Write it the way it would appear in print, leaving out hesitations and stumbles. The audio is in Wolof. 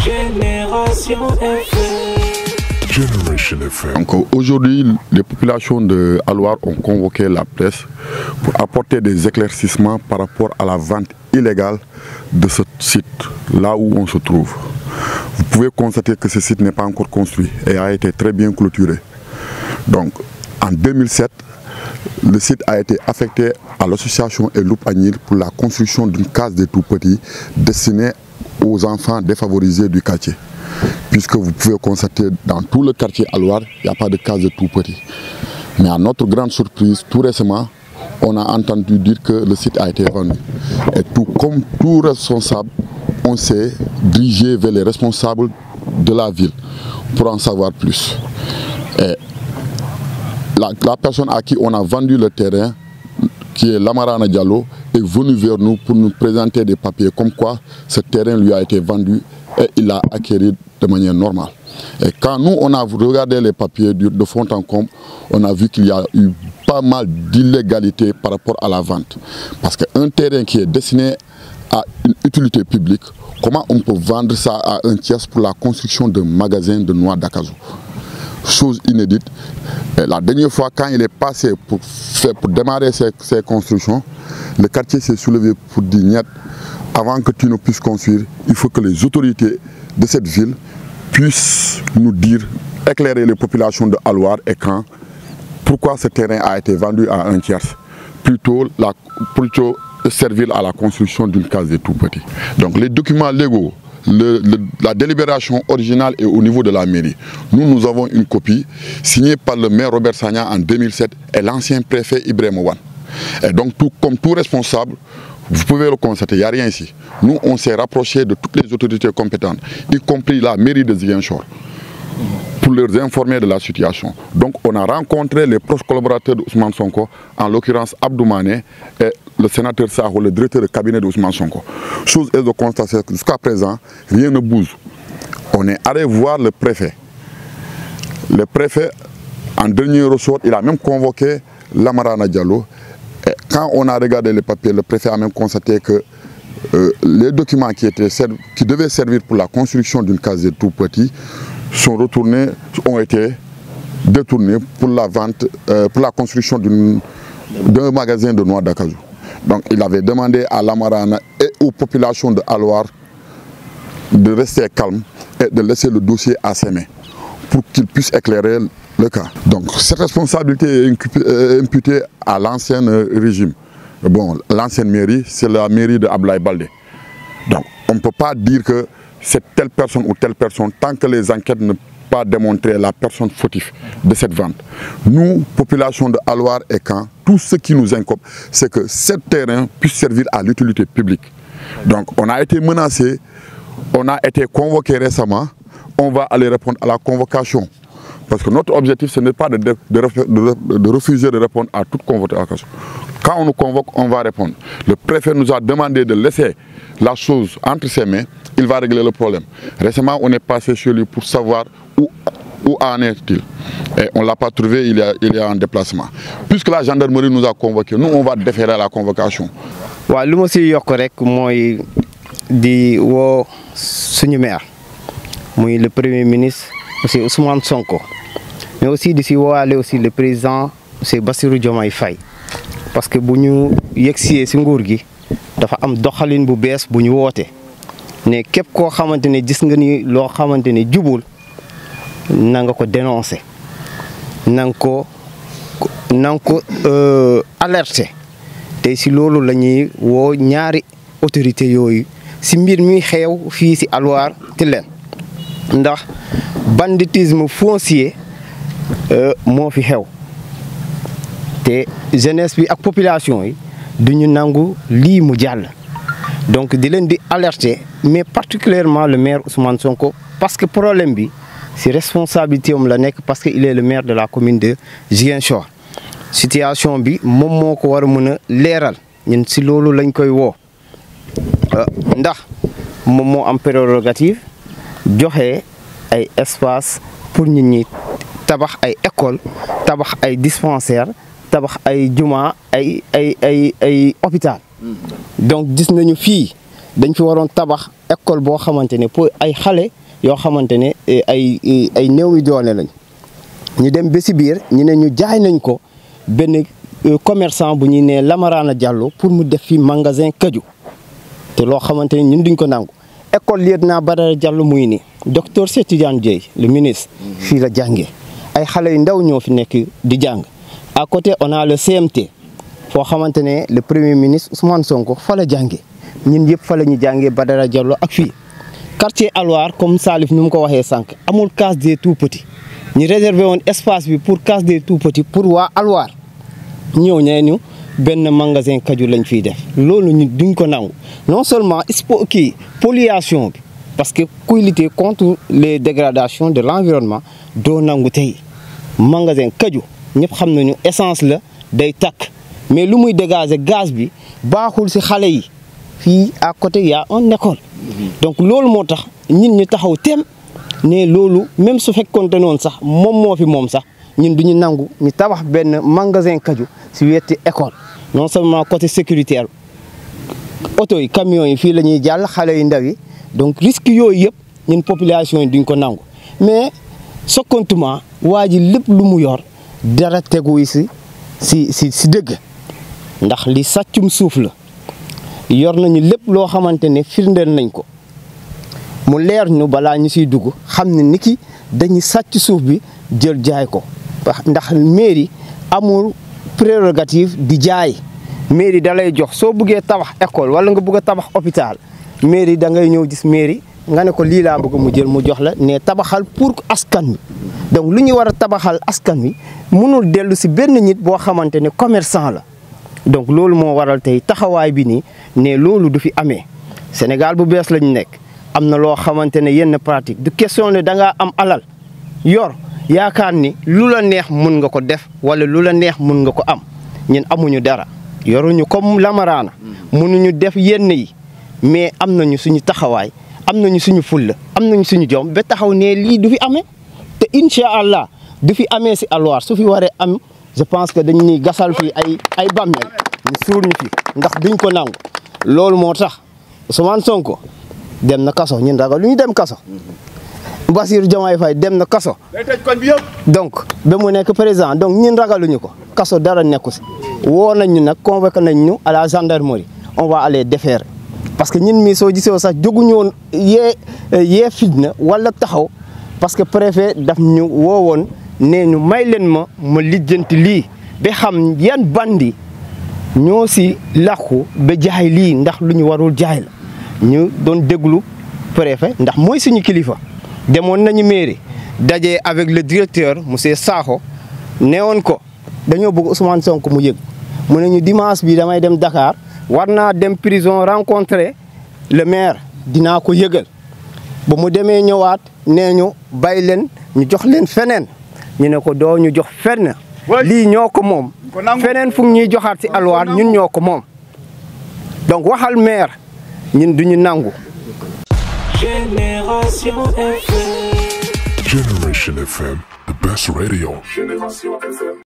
Génération FM. Generation FM. Donc aujourd'hui, les populations de Alouar ont convoqué la presse pour apporter des éclaircissements par rapport à la vente illégale de ce site, là où on se trouve. Vous pouvez constater que ce site n'est pas encore construit et a été très bien clôturé. Donc en 2007, le site a été affecté à l'association Eloup Agnil pour la construction d'une case des tout-petits destinée aux enfants défavorisés du quartier. Puisque vous pouvez constater dans tout le quartier Alouar, il n'y a pas de case de tout-petits. Mais à notre grande surprise, tout récemment, on a entendu dire que le site a été vendu. Et comme tout responsable, on s'est dirigé vers les responsables de la ville pour en savoir plus. Et la personne à qui on a vendu le terrain, qui est Lamarana Diallo, est venue vers nous pour nous présenter des papiers comme quoi ce terrain lui a été vendu et il l'a acquis de manière normale. Et quand nous, on a regardé les papiers de fond en comble, on a vu qu'il y a eu pas mal d'illégalité par rapport à la vente. Parce qu'un terrain qui est destiné à une utilité publique, comment on peut vendre ça à un tiers pour la construction d'un magasin de noix d'acajou? Chose inédite. Et la dernière fois, quand il est passé pour démarrer ces constructions, le quartier s'est soulevé pour dire niet, avant que tu ne puisses construire, il faut que les autorités de cette ville puissent nous dire, éclairer les populations de Alouar et Caen, pourquoi ce terrain a été vendu à un tiers, plutôt servir à la construction d'une case des tout-petits. Donc les documents légaux, la délibération originale est au niveau de la mairie. Nous avons une copie signée par le maire Robert Sagna en 2007 et l'ancien préfet Ibrahim Ouane. Et donc, comme tout responsable, vous pouvez le constater, il n'y a rien ici. Nous, on s'est rapproché de toutes les autorités compétentes, y compris la mairie de Ziguinchor, pour leur informer de la situation. Donc, on a rencontré les proches collaborateurs d'Ousmane Sonko, en l'occurrence Abdou Mané et le sénateur Saho, le directeur de cabinet d'Ousmane Sonko. Chose est de constater que jusqu'à présent, rien ne bouge. On est allé voir le préfet. Le préfet, en dernier ressort, il a même convoqué Lamarana Diallo. Et quand on a regardé les papiers, le préfet a même constaté que les documents qui devaient servir pour la construction d'une case de tout-petits ont été détournés pour la vente, pour la construction d'un magasin de noix d'acajou. Donc il avait demandé à Lamarana et aux populations de Alouar de rester calmes et de laisser le dossier à ses mains pour qu'ils puissent éclairer le cas. Donc cette responsabilité est imputée à l'ancien régime. Bon, l'ancienne mairie, c'est la mairie de Ablaye Baldé. Donc on ne peut pas dire que c'est telle personne ou telle personne tant que les enquêtes ne pas démontrer la personne fautive de cette vente. Nous, population de Alouar et Caen, tout ce qui nous incombe, c'est que ce terrain puisse servir à l'utilité publique. Donc on a été menacé, on a été convoqué récemment, on va aller répondre à la convocation. Parce que notre objectif, ce n'est pas de refuser de répondre à toute convocation. Quand on nous convoque, on va répondre. Le préfet nous a demandé de laisser la chose entre ses mains, il va régler le problème. Récemment, on est passé chez lui pour savoir où en est-il. Et on ne l'a pas trouvé, il est en déplacement. Puisque la gendarmerie nous a convoqués, nous, on va déférer à la convocation. Ce que je veux dire, c'est le Premier ministre, c'est Ousmane Sonko. Mais aussi aussi le président, c'est Bassirou Diomaye Faye. Parce que si nous sommes en train dafa am doxalin bu bees bu ñu woote ne képp koo xamante ne gis nga ni loo xamante ne jubul na nga ko dénoncer na nga ko alerter te si loolu la ñuy woo ñaari autorité yooyu si mbir mi xew fii si Alouar Tilène ndax banditisme foncier moo fi xew te jeunesse bi ak population yi duñu nangu lii mu jàll donc di leen di alerter mais particulièrement le maire Ousmane Sonko parce que problème bi c'est responsabilité am la nekk parce que il est le maire de la commune de Ziguinchor situation bi moom moo ko war a mën a leeral ñun si loolu lañ koy woo ndax moom moo am prérogative joxe ay espace pour nit ñi tabax ay école tabax ay dispensaire tabax ay juma ay hôpital donc gis nañu fii dañ fi waroon tabax école boo xamante ne pour ay xale yoo xamante ne ay néew yi doole lañ ñu dem ba si biir ñu ne ñu jaay nañ ko benn commerçant bu ñuy ne Lamarana Diallo pour mu def fi magasin kaju te loo xamante ne ñun duñ ko nangu. école lieutenant Badara Diallo muy ni docteur Cheikh Tidiane Dièye le ministre fii la jàngee ay xale yu ndaw ñoo fi nekk di jàng à côté on a le CMT foo xamante ne le premier ministre Ousmane Sonko fa la jàngee ñun yëpp fa la ñu jàngee Badara Diallo ak fii. quartier Alwar comme Salif ni mu ko waxee sànq amul case des tout petits ñu réservé woon espace bi pour case des tout petits pour waa Alwar ñëw nee ñu benn magasin kaju lañ fiy def loolu ñu duñ ko nangu non seulement pollution bi parce que kuy lutter contre les dégradations de l'environnement doo nangu tey magasin kaju ñëpp xam nañu essence la day takk mais lu muy dégager gaz bi baaxul ci xale yi fii à côté y a une école donc loolu moo tax ñun ñu taxaw tem ne loolu même su fekkoonte noonu sax moom moo fi moom sax ñun duñu nangu ñu tabax benn magasin kaju ci wetti école non seulement côté sécuritaire oto yi camions yi fii la ñuy jàll xale yu ndaw yi donc risque yooyu yëpp ñun population yi duñ ko nangu mais sokkantument waa ji lépp lu mu yor dara tegu si dëgg ndax li sàccum suuf la yor nañu lépp loo xamante ne firndeel nañ ko mu leer ñu balaa ñu siy dugg xam ne ni ki dañuy sàcc suuf bi jël jaay ko ndax mairie amul prérogative di jaay mairie da lay jox soo bëggee tabax école wala nga bëgg a tabax hôpital mairie da ngay ñëw gis mairie nga ne ko lii laa bëgg mu jël mu jox la ne tabaxal pour askan wi donc lu ñu war a tabaxal askan wi mënul dellu si benn nit boo xamante ne commerçant la donc loolu moo waral tey taxawaay bi nii ne loolu du fi amee Sénégal bu bees lañu nekk am na loo xamante ne yenn pratique du question ne da ngaa am alal yor yaakaar ni lu la neex mun nga ko def wala lu la neex mun nga ko am ñun amuñu dara yoruñu comme Lamarana mënuñu def yenn yi mais am nañu suñu taxawaay am nañu suñu fulla am nañu suñu jom ba taxaw ne lii du fi amee te incha allah du fi amee si Alwar su fi waree am je pense que dañuy gasal fii ay bàmmeel ñu suur ñu fi ndax duñ ko nangu loolu moo tax Ousmane Sonko dem na kaso ñun ragal lu ñu dem kaso Bassirou Diomaye Faye dem na kaso donc ba mu nekk président donc ñun ragaluñu ko kaso dara nekku si woo nañ ñu nag convoqué nañ ñu à la gendarmerie on va aller déférer parce que ñun mii soo gisee sax jóguñu woon yee fitna wala taxaw parce que préfet daf ñu woowoon ne ñu may leen ma lijjanti lii ba xam yan bandi ñoo si làqu ba jaay lii ndax lu ñu warul jaay la ñu doon déglu préfet ndax mooy suñu kilifa demoon nañu mairie daje avec le directeur monsieur Sakho neewoon ko dañoo bëgg Ousmane Sonko mu yëg mu ne ñu dimanche bi damay dem Dakar war naa dem prison rencontrer le maire dinaa ko yëgal ba mu demee ñëwaat nee ñu bay leen ñu jox leen feneen ñu ne ko doo ñu jox fenn lii ñoo ko moom feneen fu ñuy joxaat ci Alwar ñun ñoo ko moom donc waxal maire ñun duñu nangu. Génération FM. Generation FM, the best radio. Génération FM.